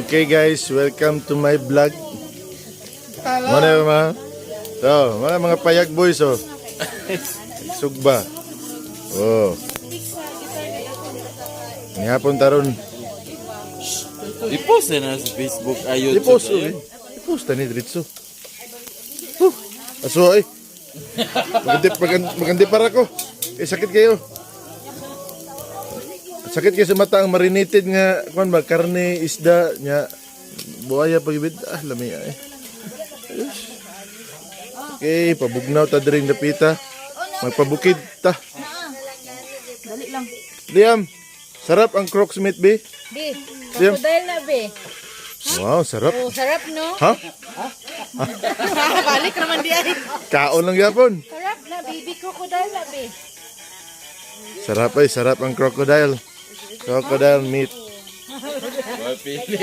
Okay guys, welcome to my vlog. Mana mga to, mga payag boys oh. Sugba. Oh. Nihapon taron. I-post na sa Facebook ayo. I-post oh. I-post ni diretso. Aso ay. Magandi para ko. Sakit kayo. Sakit kayo sa mata ang marinated nga kuan ba karne, isda nya buaya pagibid lami ay. Okay, pabugnaw ta diring dapita. Magpabukid ta. Dali lang. Liam, sarap ang crocs meat be? Be, Liam. crocodile na be. Wow, sarap. Oh, sarap no? Ha? Balik naman di ay. Kaon lang yapon. Sarap na, baby crocodile na be. Sarap ay, sarap ang crocodile. Crocodile meat. Mapili.